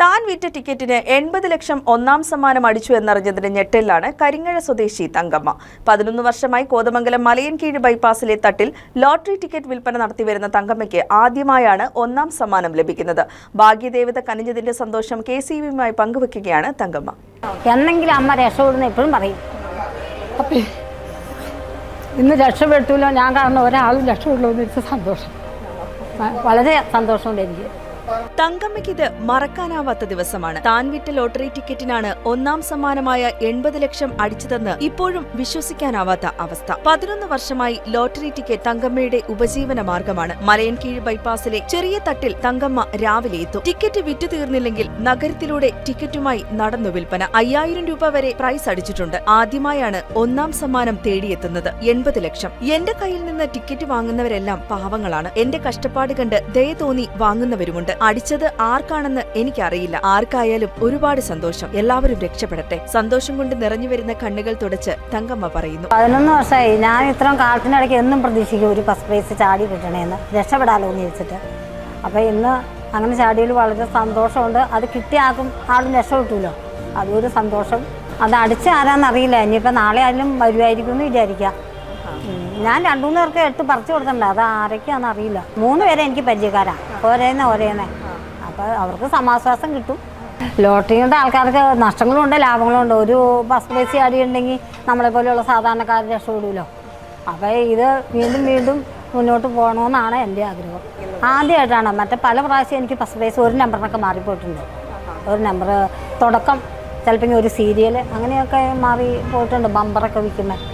താൻ വിറ്റ ടിക്കറ്റിന് 80 ലക്ഷം ഒന്നാം സമ്മാനം അടിച്ചു എന്നറിഞ്ഞതിന്റെ ഞെട്ടലിലാണ് കരിങ്ങഴ സ്വദേശി തങ്കമ്മ. 11 വർഷമായി കോതമംഗലം മലയൻകീഴ് ബൈപ്പാസിലെ തട്ടിൽ ലോട്ടറി ടിക്കറ്റ് വിൽപ്പന നടത്തിവരുന്ന തങ്കമ്മയ്ക്ക് ആദ്യമായാണ് ഒന്നാം സമ്മാനം ലഭിക്കുന്നത്. ഭാഗ്യദേവത കനിഞ്ഞതിന്റെ സന്തോഷം KCVയുമായി പങ്കുവെക്കുകയാണ് തങ്കമ്മ. എന്നെങ്കിലും അമ്മ രക്ഷപ്പെടുന്ന എപ്പോഴും പറയും. ഇന്ന് രക്ഷപ്പെട്ടല്ലോ, ഞാൻ കാരണം ഒരാളും രക്ഷപ്പെടുള്ളൂ എന്ന് സന്തോഷം, വളരെ സന്തോഷമുണ്ട് എനിക്ക്. തങ്കമ്മയ്ക്ക് ഇത് മറക്കാനാവാത്ത ദിവസമാണ്. താൻ വിറ്റ ലോട്ടറി ടിക്കറ്റിനാണ് ഒന്നാം സമ്മാനമായ 80 ലക്ഷം അടിച്ചതെന്ന് ഇപ്പോഴും വിശ്വസിക്കാനാവാത്ത അവസ്ഥ. 11 വർഷമായി ലോട്ടറി ടിക്കറ്റ് തങ്കമ്മയുടെ ഉപജീവന മാർഗമാണ്. മലയൻകീഴ് ബൈപ്പാസിലെ ചെറിയ തട്ടിൽ തങ്കമ്മ രാവിലെ എത്തും. ടിക്കറ്റ് വിറ്റു തീർന്നില്ലെങ്കിൽ നഗരത്തിലൂടെ ടിക്കറ്റുമായി നടന്നു വിൽപ്പന. 5000 രൂപ വരെ പ്രൈസ് അടിച്ചിട്ടുണ്ട്. ആദ്യമായാണ് ഒന്നാം സമ്മാനം തേടിയെത്തുന്നത്. 80 ലക്ഷം. എന്റെ കയ്യിൽ നിന്ന് ടിക്കറ്റ് വാങ്ങുന്നവരെല്ലാം പാവങ്ങളാണ്. എന്റെ കഷ്ടപ്പാട് കണ്ട് ദയ തോന്നി വാങ്ങുന്നവരുമുണ്ട്. അടിച്ചത് ആർക്കാണെന്ന് എനിക്കറിയില്ല. ആർക്കായാലും ഒരുപാട് സന്തോഷം. എല്ലാവരും രക്ഷപ്പെടട്ടെ. സന്തോഷം കൊണ്ട് നിറഞ്ഞു വരുന്ന കണ്ണുകൾ തുടച്ച് തങ്കമ്മ പറയുന്നു. 11 വർഷമായി ഞാൻ ഇത്രയും കാലത്തിനിടയ്ക്ക് എന്നും പ്രതീക്ഷിക്കും ഒരു ഫസ്റ്റ് പ്രൈസ് ചാടി കിട്ടണേന്ന്, രക്ഷപ്പെടാലോ എന്ന് ചോദിച്ചിട്ട്. അപ്പോൾ ഇന്ന് അങ്ങനെ ചാടിയിൽ വളരെ സന്തോഷമുണ്ട്. അത് കിട്ടിയ ആളും രക്ഷപ്പെട്ടുല്ലോ, അതൊരു സന്തോഷം. അത് അടിച്ച് ആരാന്നറിയില്ല. ഇനിയിപ്പോൾ നാളെ ആയാലും വരുമായിരിക്കും എന്ന് വിചാരിക്കാം. ഞാൻ 2-3 പേർക്ക് 8 പറിച്ചു കൊടുത്തിട്ടുണ്ട്. അത് ആരൊക്കെയാണെന്ന് അറിയില്ല. 3 പേരെ എനിക്ക് പരിചയക്കാരാണ്. ഓരോന്നേ അപ്പോൾ അവർക്ക് സമാശ്വാസം കിട്ടും. ലോട്ടറിയുടെ ആൾക്കാർക്ക് നഷ്ടങ്ങളും ഉണ്ട്, ലാഭങ്ങളും ഉണ്ട്. ഒരു ഫസ്റ്റ് പ്രൈസ് ചാടിയുണ്ടെങ്കിൽ നമ്മളെപ്പോലെയുള്ള സാധാരണക്കാർ രക്ഷപ്പെടുമല്ലോ. അപ്പോൾ ഇത് വീണ്ടും മുന്നോട്ട് പോകണമെന്നാണ് എൻ്റെ ആഗ്രഹം. ആദ്യമായിട്ടാണ്. മറ്റേ പല പ്രാവശ്യം എനിക്ക് ഫസ്റ്റ് പ്രൈസ് ഒരു നമ്പറിനൊക്കെ മാറിപ്പോയിട്ടുണ്ട്. ഒരു നമ്പർ തുടക്കം, ചിലപ്പോൾ ഒരു സീരിയൽ അങ്ങനെയൊക്കെ മാറി പോയിട്ടുണ്ട്, ബമ്പറൊക്കെ വിൽക്കുന്നത്.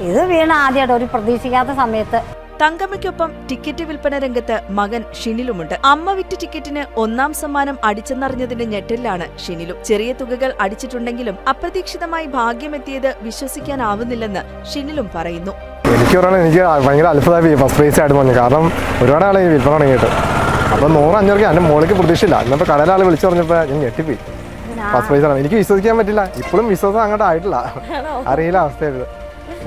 ഇത് ആദ്യമായിട്ട് ഒരു പ്രതീക്ഷിക്കാത്ത സമയത്ത്. തങ്കമ്മയ്ക്കൊപ്പം ടിക്കറ്റ് വിൽപ്പന രംഗത്ത് മകൻ ഷിനിലുമുണ്ട്. അമ്മ വിറ്റ ടിക്കറ്റിന് ഒന്നാം സമ്മാനം അടിച്ചെന്നറിഞ്ഞതിന്റെ ഞെട്ടലിലാണ് ഷിനിലും. ചെറിയ തുകകൾ അടിച്ചിട്ടുണ്ടെങ്കിലും അപ്രതീക്ഷിതമായി ഭാഗ്യമെത്തിയത് വിശ്വസിക്കാനാവുന്നില്ലെന്ന് ഷിനിലും പറയുന്നു. എനിക്ക് ഭയങ്കര അത്ഭുതമായി ഫസ്റ്റ് പ്രൈസ് ആയിട്ട് പറഞ്ഞു. കാരണം ഒരുപാട് ആളെ വിൽപ്പന തുടങ്ങിയിട്ട്. അപ്പോൾ 100-500 എൻ്റെ മോളിക്ക് പ്രതീക്ഷയില്ല. ഇന്നപ്പോൾ കടയിലെ ആൾ വിളിച്ചു പറഞ്ഞപ്പോൾ ഞാൻ ഞെട്ടിപ്പോയി. ഫസ്റ്റ് പ്രൈസ് ആണ്. എനിക്ക് വിശ്വസിക്കാൻ പറ്റില്ല. ഇപ്പോഴും വിശ്വാസം അങ്ങോട്ട് ആയിട്ടില്ല. അറിയില്ല അവസ്ഥയായത്.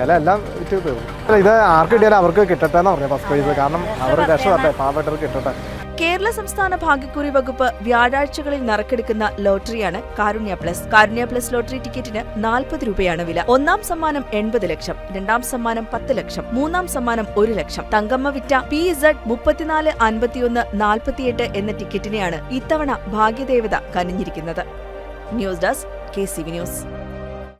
എല്ലാം വിറ്റ് തീർന്നു. ഇത് ആർക്ക് കിട്ടിയാലും അവർക്ക് കിട്ടട്ടെ എന്ന് പറഞ്ഞു ഫസ്റ്റ് പ്രൈസ്. കാരണം അവർ രക്ഷപ്പെട്ടെ, പാവപ്പെട്ടവർക്ക് കിട്ടട്ടെ. കേരള സംസ്ഥാന ഭാഗ്യക്കുറി വകുപ്പ് വ്യാഴാഴ്ചകളിൽ നറുക്കെടുക്കുന്ന ലോട്ടറിയാണ് കാരുണ്യ പ്ലസ്. കാരുണ്യ പ്ലസ് ലോട്ടറി ടിക്കറ്റിന് 40 രൂപയാണ് വില. ഒന്നാം സമ്മാനം 80 ലക്ഷം, രണ്ടാം സമ്മാനം 10 ലക്ഷം, മൂന്നാം സമ്മാനം 1 ലക്ഷം. തങ്കമ്മ വിറ്റ PZ 34 51 48 എന്ന ടിക്കറ്റിനെയാണ് ഇത്തവണ ഭാഗ്യദേവത കനിഞ്ഞിരിക്കുന്നത്. News desk KCV news.